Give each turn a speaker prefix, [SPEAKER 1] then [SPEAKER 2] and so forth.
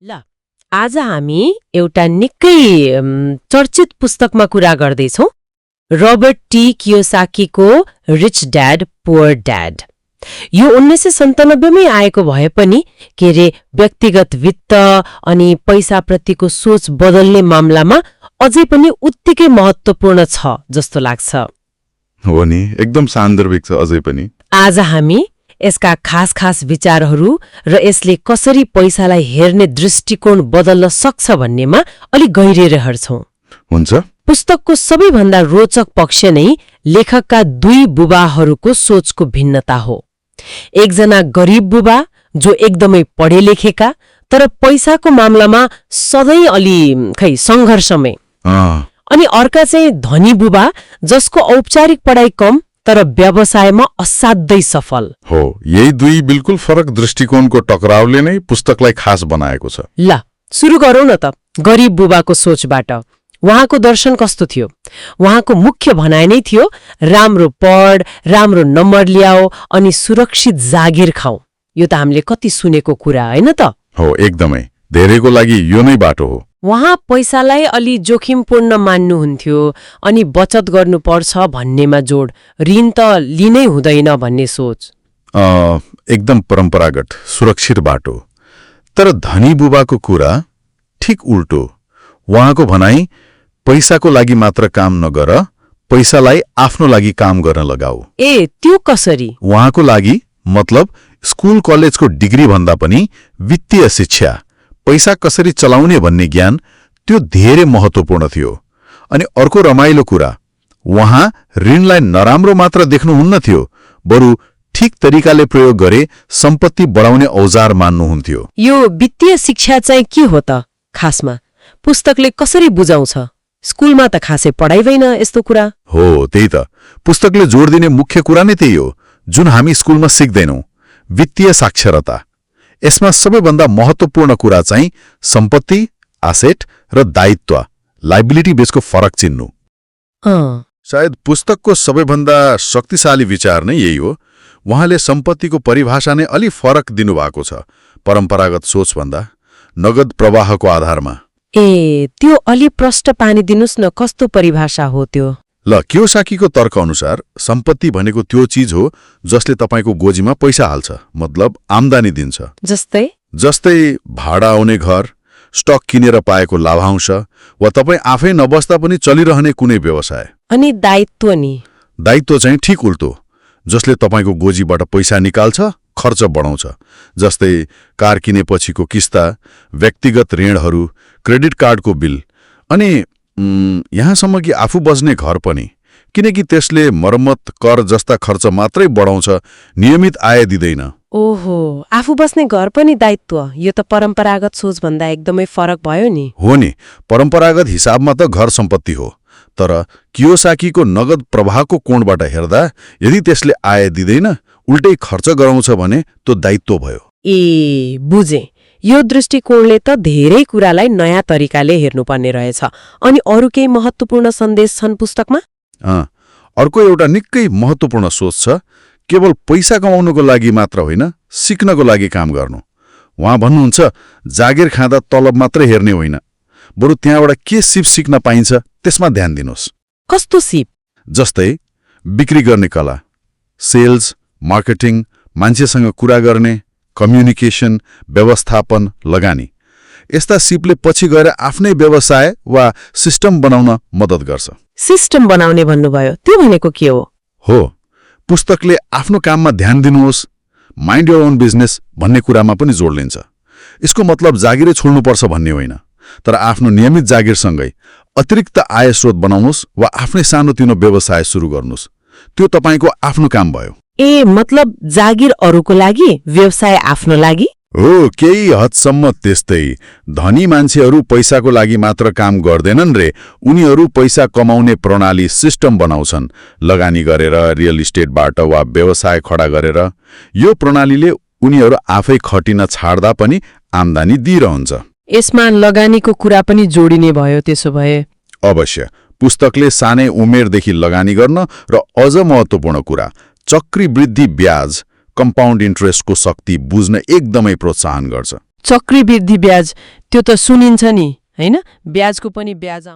[SPEAKER 1] ल आज हामी एउटा निकै चर्चित पुस्तकमा कुरा गर्दैछौं, रोबर्ट टी कियोसाकीको रिच ड्याड पुअर ड्याड। यो 1997मै आएको भए पनि के रे व्यक्तिगत वित्त अनि पैसाप्रतिको सोच बदल्ने मामलामा अझै पनि उत्तिकै महत्त्वपूर्ण छ जस्तो लाग्छ।
[SPEAKER 2] हो नि, एकदम सान्दर्भिक छ अझै पनि।
[SPEAKER 1] आज हामी यसका खास विचारहरू र यसले कसरी पैसालाई हेर्ने दृष्टिकोण बदल्न सक्छ भन्नेमा अलि गहिरिएर हेर्छौं।
[SPEAKER 2] हुन्छ।
[SPEAKER 1] पुस्तकको सबैभन्दा रोचक पक्ष नै लेखकका दुई बुबाहरूको सोचको भिन्नता हो। एकजना गरिब बुबा जो एकदमै पढे लेखेका तर पैसाको मामलामा सधैँ अलि सङ्घर्षमै, अनि अर्का चाहिँ धनी बुबा जसको औपचारिक पढाइ कम तर व्यवसायमा असाध्यै सफल
[SPEAKER 2] हो। यही दुई बिल्कुल फरक दृष्टिकोणको टकरावले नै पुस्तकलाई खास बनाएको छ।
[SPEAKER 1] ल सुरु गरौं न त गरिब बुबाको सोचबाट। उहाँको दर्शन कस्तो थियो? उहाँको मुख्य भनाइ नै थियो राम्रो पढ, राम्रो नम्बर ल्याऊ अनि सुरक्षित जागिर खाऊ। यो त हामीले कति सुनेको कुरा हैन त?
[SPEAKER 2] हो, एकदमै। धेरैको लागि यो नै बाटो हो।
[SPEAKER 1] उहाँ पैसालाई अलि जोखिमपूर्ण मान्नुहुन्थ्यो अनि बचत गर्नुपर्छ भन्नेमा जोड, ऋण त लिनै हुँदैन भन्ने सोच।
[SPEAKER 2] एकदम परम्परागत सुरक्षित बाटो। तर धनी बुबाको कुरा ठिक उल्टो। उहाँको भनाइ पैसाको लागि मात्र काम नगर, पैसालाई आफ्नो लागि काम गर्न लगाऊ।
[SPEAKER 1] ए त्यो कसरी?
[SPEAKER 2] उहाँको लागि मतलब स्कुल कलेजको डिग्री भन्दा पनि वित्तीय शिक्षा, पैसा कसरी चलाउने भन्ने ज्ञान, त्यो धेरै महत्त्वपूर्ण थियो। अनि अर्को रमाइलो कुरा, उहाँ ऋणलाई नराम्रो मात्र देख्नुहुन्न थियो, बरु ठिक तरिकाले प्रयोग गरे सम्पत्ति बढाउने औजार मान्नुहुन्थ्यो।
[SPEAKER 1] यो वित्तीय शिक्षा चाहिँ के हो त खासमा? पुस्तकले कसरी बुझाउँछ? स्कुलमा त खासै पढाइदैन यस्तो कुरा।
[SPEAKER 2] हो, त्यही त। पुस्तकले जोड दिने मुख्य कुरा नै त्यही हो जुन हामी स्कुलमा सिक्दैनौं, वित्तीय साक्षरता। यसमा सबैभन्दा महत्त्वपूर्ण कुरा चाहिँ सम्पत्ति, एसेट र दायित्व, लायबिलिटी बेसको फरक चिन्नु। सायद पुस्तकको सबैभन्दा शक्तिशाली विचार नै यही हो। उहाँले सम्पत्तिको परिभाषा नै अलि फरक दिनुभएको छ, परम्परागत सोचभन्दा नगद प्रवाहको आधारमा।
[SPEAKER 1] ए त्यो अलि प्रष्ट पानिदिनुस् न, कस्तो परिभाषा हो त्यो?
[SPEAKER 2] ल, कियोसाकीको तर्क अनुसार सम्पत्ति भनेको त्यो चीज हो जसले तपाईको गोजीमा पैसा हाल्छ, मतलब आम्दानी दिन्छ। जस्तै भाडा आउने घर, स्टक किनेर पाएको लाभांश, वा तपाईँ आफै नबस्दा पनि चलिरहने कुनै व्यवसाय।
[SPEAKER 1] अनि दायित्व नि?
[SPEAKER 2] दायित्व चाहिँ ठिक उल्टो, जसले तपाईको गोजीबाट पैसा निकाल्छ, खर्च बढाउँछ। जस्तै कार किनेपछिको किस्ता, व्यक्तिगत ऋणहरू, क्रेडिट कार्डको बिल, अनि यहाँसम्म कि आफू बस्ने घर पनि, किनकि त्यसले मर्मत, कर जस्ता खर्च मात्रै बढाउँछ, नियमित आय दिँदैन।
[SPEAKER 1] ओहो, आफू बस्ने घर पनि दायित्व। यो त परम्परागत सोचभन्दा एकदमै फरक भयो नि।
[SPEAKER 2] हो नि, परम्परागत हिसाबमा त घर सम्पत्ति हो, तर कियोसाकीको नगद प्रवाहको कोणबाट हेर्दा यदि त्यसले आय दिँदैन, उल्टै खर्च गराउँछ भने त्यो दायित्व भयो।
[SPEAKER 1] ए बुझे। यो दृष्टिकोणले त धेरै कुरालाई नयाँ तरिकाले हेर्नुपर्ने रहेछ। अनि अरू केही महत्त्वपूर्ण सन्देश छन् पुस्तकमा?
[SPEAKER 2] अर्को एउटा निकै महत्त्वपूर्ण सोच छ, केवल पैसा कमाउनुको लागि मात्र होइन, सिक्नको लागि काम गर्नु। उहाँ भन्नुहुन्छ जागिर खाँदा तलब मात्रै हेर्ने होइन, बरु त्यहाँबाट के सिप सिक्न पाइन्छ त्यसमा ध्यान दिनुहोस्।
[SPEAKER 1] कस्तो सिप? जस्तै
[SPEAKER 2] बिक्री गर्ने कला, सेल्स, मार्केटिङ, मान्छेसँग कुरा गर्ने, कम्युनिकेसन, व्यवस्थापन, लगानी। यस्ता सिपले पछि गएर आफ्नै व्यवसाय वा सिस्टम बनाउन मद्दत गर्छ।
[SPEAKER 1] सिस्टम बनाउने भन्नुभयो, त्यो भनेको के हो?
[SPEAKER 2] हो, पुस्तकले आफ्नो काममा ध्यान दिनुहोस्, माइन्ड योर ओन बिजनेस भन्ने कुरामा पनि जोड लिन्छ। यसको मतलब जागिरै छोड्नुपर्छ भन्ने होइन, तर आफ्नो नियमित जागिरसँगै अतिरिक्त आय स्रोत बनाउनुहोस् वा आफ्नै सानोतिनो व्यवसाय सुरु गर्नुहोस्। त्यो तपाईँको आफ्नो काम भयो।
[SPEAKER 1] ए मतलब जागिर अरूको लागि, व्यवसाय आफ्नो लागि?
[SPEAKER 2] हो, केही हदसम्म त्यस्तै। धनी मान्छेहरू पैसाको लागि मात्र काम गर्दैनन् रे, उनीहरू पैसा कमाउने प्रणाली, सिस्टम बनाउँछन्, लगानी गरेर, रियल इस्टेटबाट वा व्यवसाय खडा गरेर। यो प्रणालीले उनीहरू आफै खटिन छाड्दा पनि आम्दानी दिइरहन्छ।
[SPEAKER 1] यसमा लगानीको कुरा पनि जोडिने भयो त्यसो भए?
[SPEAKER 2] अवश्य। पुस्तकले सानै उमेरदेखि लगानी गर्न र अझ महत्त्वपूर्ण कुरा, चक्रवृद्धि ब्याज, कम्पाउन्ड इन्ट्रेस्टको शक्ति बुझ्न एकदमै प्रोत्साहन गर्छ।
[SPEAKER 3] चक्रवृद्धि ब्याज त्यो त सुनिन्छ नि हैन ब्याजको पनि ब्याज